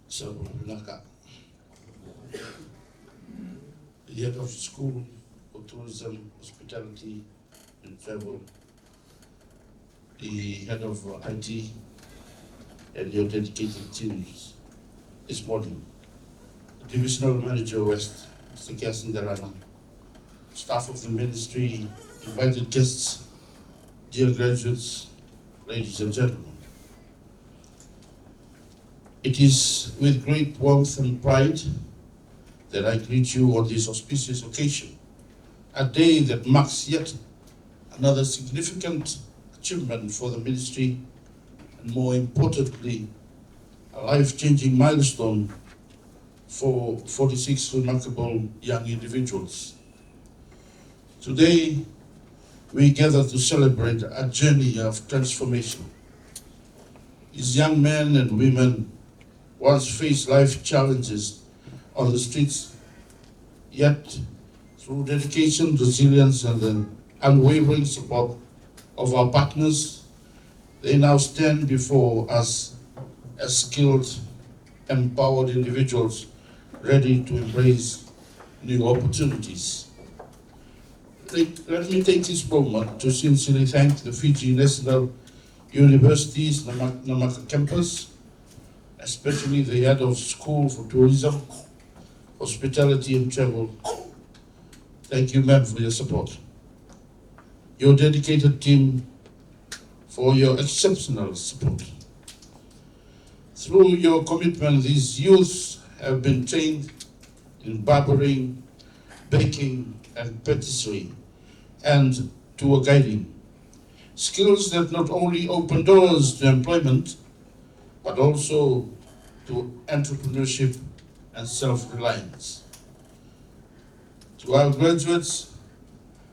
So, Naka, the head of school for tourism, hospitality, and travel, the head of IT, and your dedicated teams this morning. The Divisional Manager West, Mr. Kasin Darana, staff of the ministry, invited guests, dear graduates, ladies and gentlemen. It is with great warmth and pride that I greet you on this auspicious occasion, a day that marks yet another significant achievement for the ministry, and more importantly, a life-changing milestone for 46 remarkable young individuals. Today, we gather to celebrate a journey of transformation. These young men and women once faced life challenges on the streets, yet through dedication, resilience, and the unwavering support of our partners, they now stand before us as skilled, empowered individuals ready to embrace new opportunities. Let me take this moment to sincerely thank the Fiji National University's Namaka Campus, especially the head of School for Tourism, Hospitality and Travel. Thank you, ma'am, for your support. Your dedicated team for your exceptional support. Through your commitment, these youths have been trained in barbering, baking, and patisserie, and tour guiding. Skills that not only open doors to employment, but also to entrepreneurship and self-reliance. To our graduates,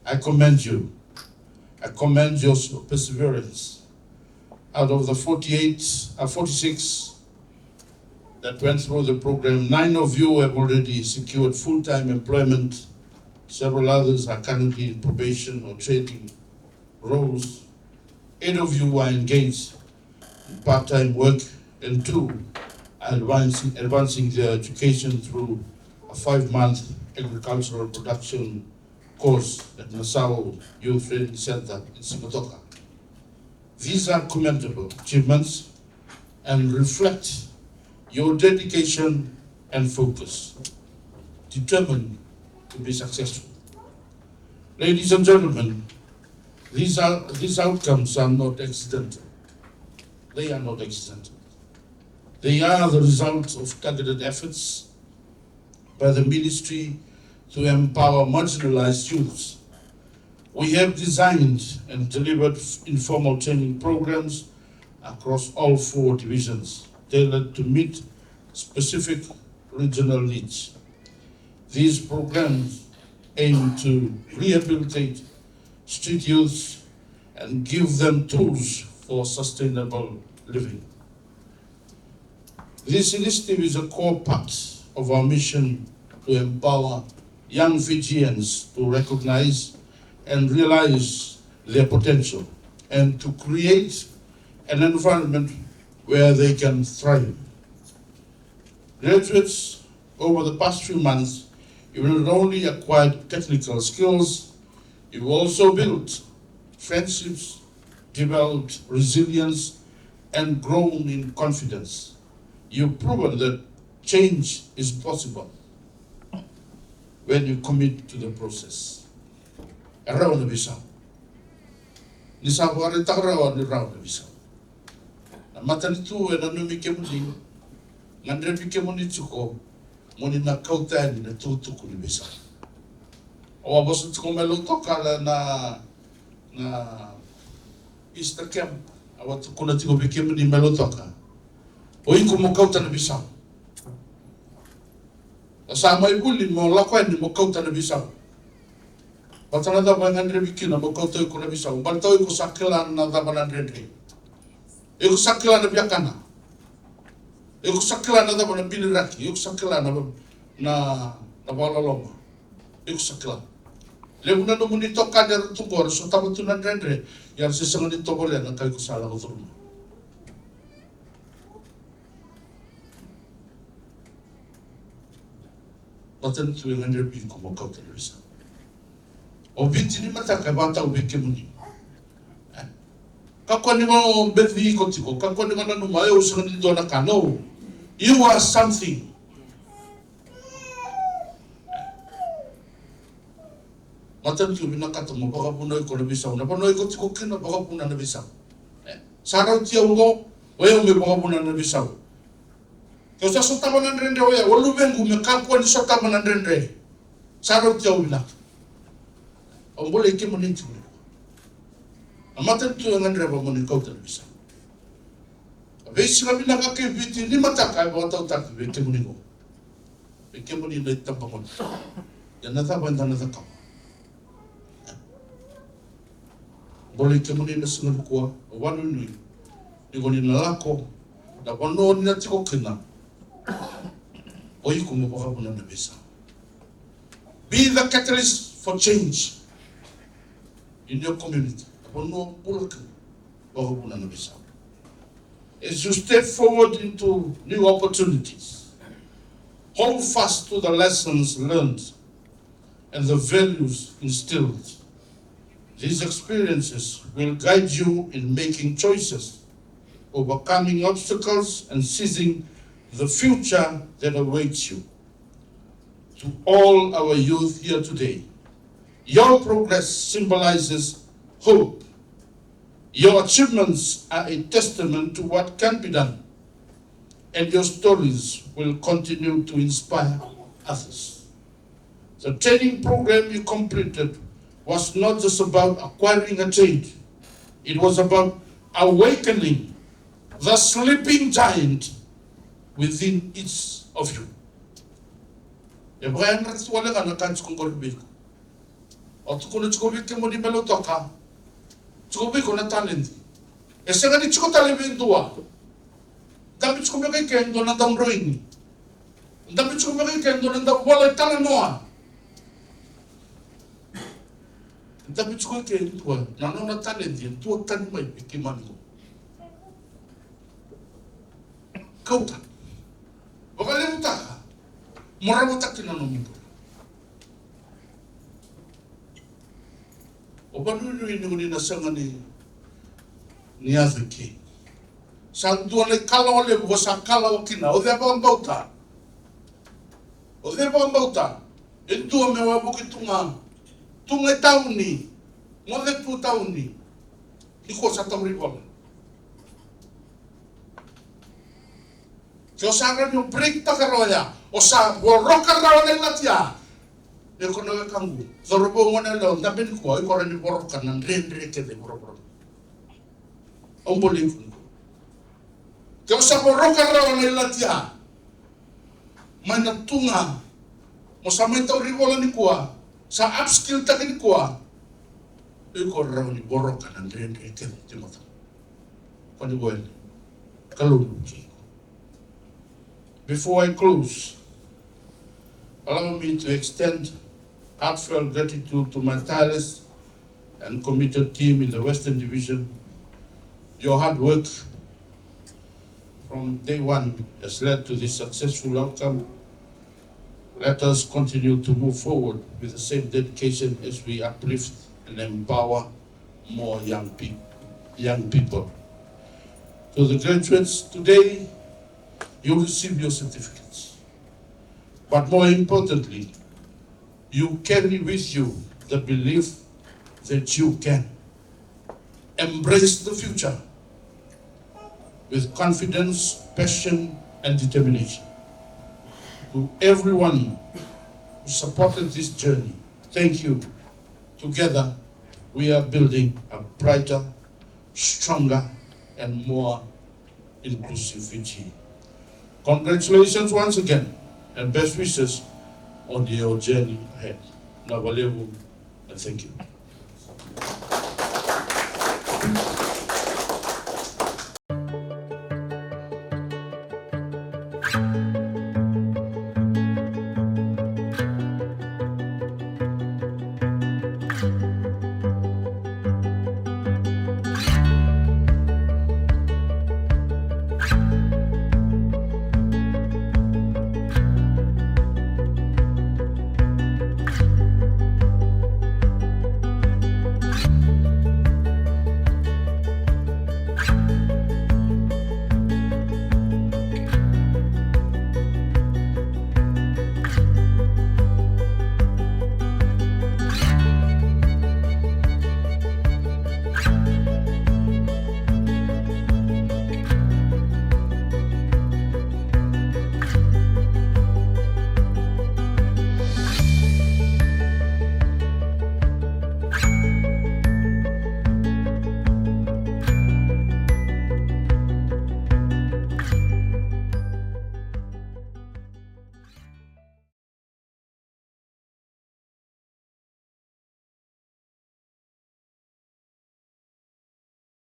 I commend you. I commend your perseverance. Out of the 46 that went through the program, 9 of you have already secured full-time employment. Several others are currently in probation or training roles. 8 of you are engaged in part-time work, and 2 are advancing their education through a 5-month agricultural production course at Nassau Youth Training Center in Simotoka. These are commendable achievements and reflect your dedication and focus, determined to be successful. Ladies and gentlemen, these outcomes are not accidental. They are not accidental. They are the result of targeted efforts by the ministry to empower marginalized youths. We have designed and delivered informal training programs across all 4 divisions, tailored to meet specific regional needs. These programs aim to rehabilitate street youths and give them tools for sustainable living. This initiative is a core part of our mission to empower young Fijians to recognize and realize their potential and to create an environment where they can thrive. Graduates, over the past few months, you not only acquired technical skills, you've also built friendships, developed resilience, and grown in confidence. You've proven that change is possible when you commit to the process. Araw na bisa. Ni sa wari takaraw ni raw na bisa. Na mata ni tu na numi ke muni, ngandre ke muni chuko, muni na kauta ni na tutuku ni bisa. O abosu tuko melo toka na Easter camp, awatu kuna tiko ke muni melo toka. O iko mo kauta na bisa. Sama ibuli mo lakwan ni mo kauta na bisa. Patana da ngandre bikina mo kauta ko na bisa. Balto ko sakela na da ngandre. Iko sakela na biakana. Iko sakela na da na biliraki. Iko sakela na balaloma. Iko sakela. Lebu na no muni toka der tukor so tabu tu na ngandre. Yar sesang ni tobole na kai ko sala ko turma. Matan tu yang anda bin ko makau televisa. O binti ni mata ka bata o beke muni. Ka ko ni mo bevi ko tiko, ka ko ni mana no mai o sanga ni dona kano. You are something. Matan tu bina kata mo baka punoi ko na bisa, na punoi ko tiko kena baka puna na bisa. Sarau tia ungo, oya me baka puna na bisa. Kau sa sota banan rende oya, walu bengu me kapwa ni sota banan rende. Sarau tia ubina. Ombole ke mo nintu. Amatan tu yang andre ba mo ni kau tan bisa. Vesi na bina ka ke biti ni mata ka ba tau tak be ke mo ni go. Be ke mo ni le tampa mo. Ya na ta ban na ta ka. Boleh ke mo ni na sungu ko, wanu ni. Ni go ni na lako. Da bono ni na tiko kena. Oi ko mo baka na bisa. Be the catalyst for change in your community. Bono pulka baka na bisa. As you step forward into new opportunities, hold fast to the lessons learned and the values instilled. These experiences will guide you in making choices, overcoming obstacles, and seizing the future that awaits you. To all our youth here today, your progress symbolizes hope. Your achievements are a testament to what can be done, and your stories will continue to inspire others. The training program you completed was not just about acquiring a trade. It was about awakening the sleeping giant within each of you. Ebrahim rat wala kana kan skongol bil. O tukuno chikobi ke mo di melo toka. Chikobi ko na talent. Esega ni chiko talent dua. Tapi chikobi ke kendo na dam roing. Tapi chikobi ke kendo na dam wala talanoa. Tapi chikobi ke dua. Na no na talent yen tu tan mai pikimango. Kauta. Wakale utaka. Morabuta kinanomingo. Obanu ni na sanga ni azeki. Santu ale kala ole bo sakala okina. O deba mbauta. O deba mbauta. Entu me wa bukitunga. Tunga tauni. Mo de tu tauni. Ni ko sa tamri bola. Kau sangat ni break tak kerja, osa borok kerja oleh latia. Dia kena kanggu. Zorbo mana lo, tapi ni kuai korang ni borok kanan rendre ke de borok. Boleh pun. Kau sa borok kerja oleh latia. Mana tunga, osa main tahu ribola ni kuah, sa upskill tak ni kuah. Dia korang ni borok kanan rendre ke de mata. Kau ni boleh. Kalau ni. Before I close, allow me to extend heartfelt gratitude to my tireless and committed team in the Western Division. Your hard work from day one has led to this successful outcome. Let us continue to move forward with the same dedication as we uplift and empower more young people. To the graduates today, you receive your certificates. But more importantly, you carry with you the belief that you can embrace the future with confidence, passion, and determination. To everyone who supported this journey, thank you. Together, we are building a brighter, stronger, and more inclusive Fiji. Congratulations once again, and best wishes on your journey ahead. Nawalevu, and thank you.